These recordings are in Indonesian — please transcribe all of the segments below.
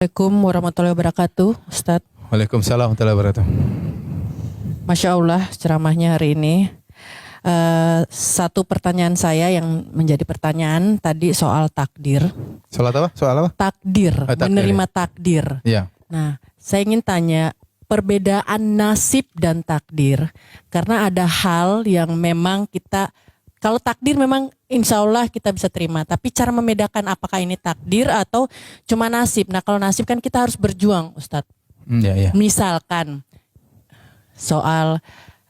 Assalamualaikum warahmatullahi wabarakatuh, Ustadz. Waalaikumsalam warahmatullahi wabarakatuh. Masya Allah ceramahnya hari ini. Satu pertanyaan saya yang menjadi pertanyaan tadi soal takdir. Soal apa? Soal apa? Takdir, Takdir, menerima ya. takdir. Iya. Nah, saya ingin tanya perbedaan nasib dan takdir. Karena ada hal yang memang kita, kalau takdir memang insya Allah kita bisa terima. Tapi cara membedakan apakah ini takdir atau cuma nasib. Nah kalau nasib kan kita harus berjuang, Ustadz. Iya, iya. Misalkan soal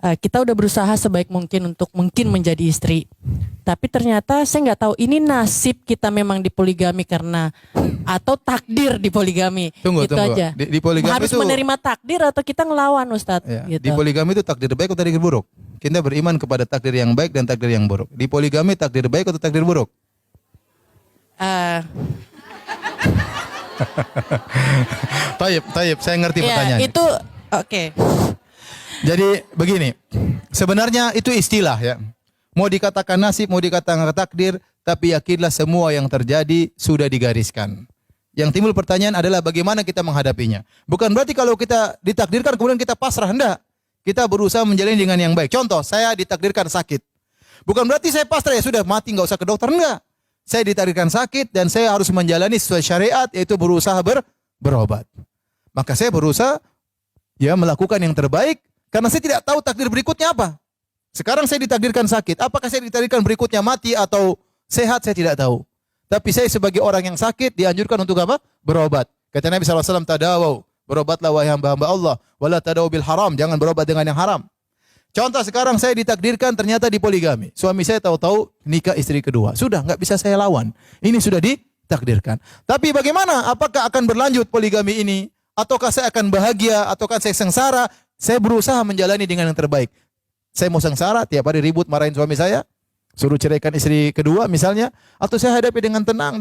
kita udah berusaha sebaik mungkin untuk mungkin menjadi istri, tapi ternyata saya nggak tahu ini nasib kita memang dipoligami karena atau takdir dipoligami. Tunggu, Gitu tunggu. aja. Di poligami Harus itu menerima takdir atau kita ngelawan, Ustadz? ya, Gitu. di poligami itu takdir baik atau takdir buruk? Kita beriman kepada takdir yang baik dan takdir yang buruk. Di poligami takdir baik atau takdir buruk? Taib, saya ngerti Ya pertanyaannya. itu oke. Jadi begini, sebenarnya itu istilah ya. Mau dikatakan nasib, mau dikatakan takdir, tapi yakinlah semua yang terjadi sudah digariskan. Yang timbul pertanyaan adalah bagaimana kita menghadapinya. Bukan berarti kalau kita ditakdirkan kemudian kita pasrah, enggak. Kita berusaha menjalani dengan yang baik. Contoh, saya ditakdirkan sakit. Bukan berarti saya pasrah, ya sudah mati nggak usah ke dokter, enggak. Saya ditakdirkan sakit dan saya harus menjalani sesuai syariat, yaitu berusaha berobat. Maka saya berusaha ya melakukan yang terbaik. Karena saya tidak tahu takdir berikutnya apa. Sekarang saya ditakdirkan sakit. Apakah saya ditakdirkan berikutnya mati atau sehat, saya tidak tahu. Tapi saya sebagai orang yang sakit dianjurkan untuk apa? Berobat. Kata Nabi SAW, tadawau. Berobatlah wahai hamba-hamba Allah. Wala tadawu bil haram. Jangan berobat dengan yang haram. Contoh sekarang saya ditakdirkan ternyata dipoligami. Suami saya tahu-tahu nikah istri kedua. Sudah, nggak bisa saya lawan. Ini sudah ditakdirkan. Tapi bagaimana? Apakah akan berlanjut poligami ini? Ataukah saya akan bahagia? Ataukah saya sengsara? Saya berusaha menjalani dengan yang terbaik. Saya mau sengsara, tiap hari ribut marahin suami saya, suruh ceraikan istri kedua misalnya, atau saya hadapi dengan tenang,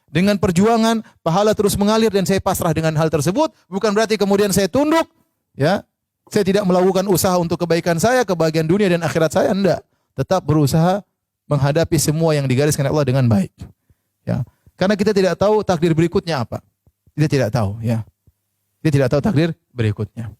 dengan perjuangan, pahala terus mengalir dan saya pasrah dengan hal tersebut. Bukan berarti kemudian saya tunduk, ya. Saya tidak melakukan usaha untuk kebaikan saya, kebahagiaan dunia dan akhirat saya, enggak. Tetap berusaha menghadapi semua yang digariskan Allah dengan baik. Ya. Karena kita tidak tahu takdir berikutnya apa. Kita tidak tahu, ya. Kita tidak tahu takdir berikutnya.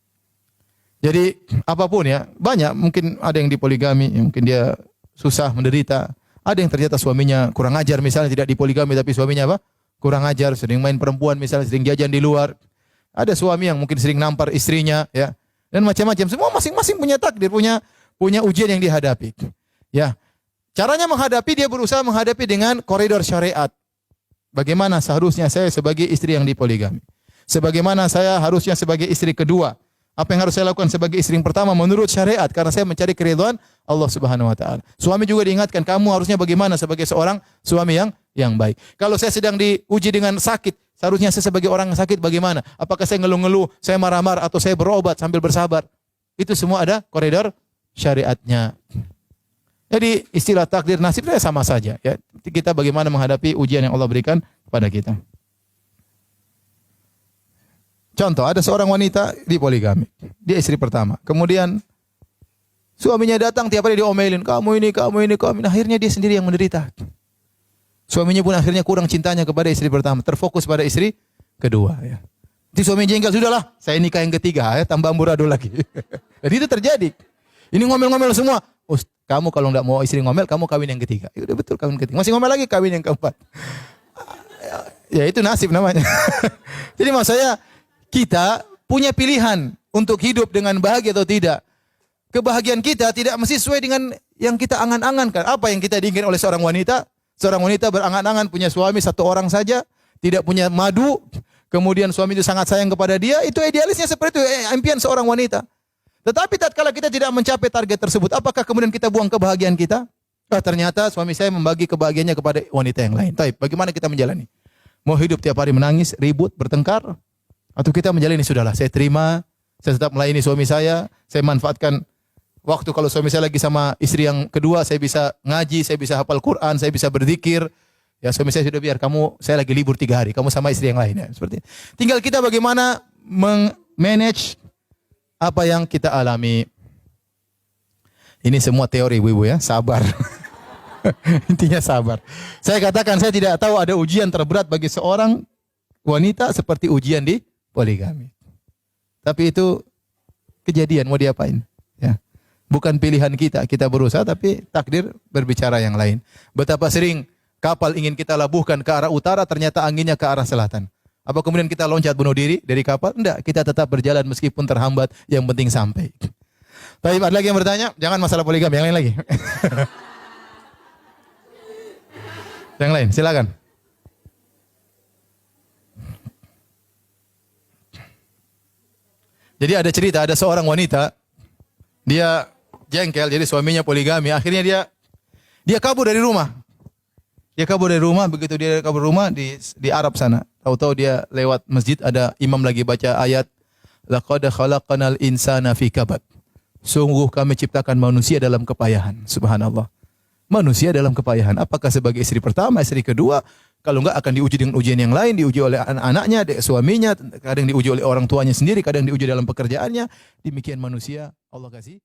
Jadi apapun ya, banyak mungkin ada yang dipoligami, mungkin dia susah menderita. Ada yang ternyata suaminya kurang ajar misalnya tidak dipoligami tapi suaminya apa? Kurang ajar, sering main perempuan misalnya, sering jajan di luar. Ada suami yang mungkin sering nampar istrinya ya. Dan macam-macam. Semua masing-masing punya takdir, punya ujian yang dihadapi. Ya. Caranya menghadapi dia berusaha menghadapi dengan koridor syariat. Bagaimana seharusnya saya sebagai istri yang dipoligami? Sebagaimana saya harusnya sebagai istri kedua? Apa yang harus saya lakukan sebagai istri yang pertama menurut syariat karena saya mencari keridhaan Allah Subhanahu wa taala. Suami juga diingatkan kamu harusnya bagaimana sebagai seorang suami yang baik. Kalau saya sedang diuji dengan sakit, seharusnya saya sebagai orang yang sakit bagaimana? Apakah saya ngeluh-ngeluh, saya marah-marah atau saya berobat sambil bersabar? Itu semua ada koridor syariatnya. Jadi istilah takdir nasib saya sama saja ya. Kita bagaimana menghadapi ujian yang Allah berikan kepada kita. Contoh, ada seorang wanita dipoligami. Dia istri pertama. Kemudian suaminya datang tiap hari diomelin, kamu ini. Akhirnya dia sendiri yang menderita. Suaminya pun akhirnya kurang cintanya kepada istri pertama, terfokus pada istri kedua. Ya. Jadi suami jengkel, sudahlah, saya nikah yang ketiga, ya, tambah amburadul lagi. Jadi itu terjadi. Ini ngomel-ngomel semua. Kamu kalau nggak mau istri ngomel, kamu kawin yang ketiga. Ya udah betul kawin ketiga. Masih ngomel lagi, kawin yang keempat. Ya itu nasib namanya. Jadi maksud saya, kita punya pilihan untuk hidup dengan bahagia atau tidak. Kebahagiaan kita tidak mesti sesuai dengan yang kita angan-angankan. Apa yang kita diinginkan oleh seorang wanita? Seorang wanita berangan-angan punya suami satu orang saja, tidak punya madu, kemudian suami itu sangat sayang kepada dia, itu idealisnya seperti itu, impian seorang wanita. Tetapi tatkala kita tidak mencapai target tersebut, apakah kemudian kita buang kebahagiaan kita? Ternyata suami saya membagi kebahagiaannya kepada wanita yang lain. Tapi bagaimana kita menjalani? Mau hidup tiap hari menangis, ribut, bertengkar? Atau kita menjalani sudahlah, saya terima, saya tetap melayani suami saya manfaatkan waktu kalau suami saya lagi sama istri yang kedua, saya bisa ngaji, saya bisa hafal Quran, saya bisa berzikir. Ya suami saya sudah biar saya lagi libur 3 hari, kamu sama istri yang lain ya. Seperti itu. Tinggal kita bagaimana manage apa yang kita alami. Ini semua teori ibu-ibu ya, sabar. Intinya sabar. Saya katakan saya tidak tahu ada ujian terberat bagi seorang wanita seperti ujian di poligami. Tapi itu kejadian, mau diapain? Ya. Bukan pilihan kita, kita berusaha tapi takdir berbicara yang lain. Betapa sering kapal ingin kita labuhkan ke arah utara, ternyata anginnya ke arah selatan. Apa kemudian kita loncat bunuh diri dari kapal? Enggak, kita tetap berjalan meskipun terhambat, yang penting sampai. Baik, ada lagi yang bertanya? Jangan masalah poligami, yang lain lagi. Yang lain, silakan. Jadi ada cerita, ada seorang wanita, dia jengkel, jadi suaminya poligami. Akhirnya dia kabur dari rumah. Dia kabur dari rumah, begitu dia kabur rumah di Arab sana. Tahu-tahu dia lewat masjid, ada imam lagi baca ayat, laqad khalaqnal insana fi kabad. Sungguh kami ciptakan manusia dalam kepayahan. Subhanallah. Manusia dalam kepayahan. Apakah sebagai istri pertama, istri kedua? Kalau enggak akan diuji dengan ujian yang lain, diuji oleh anak-anaknya, suaminya, kadang diuji oleh orang tuanya sendiri, kadang diuji dalam pekerjaannya. Demikian manusia, Allah kasih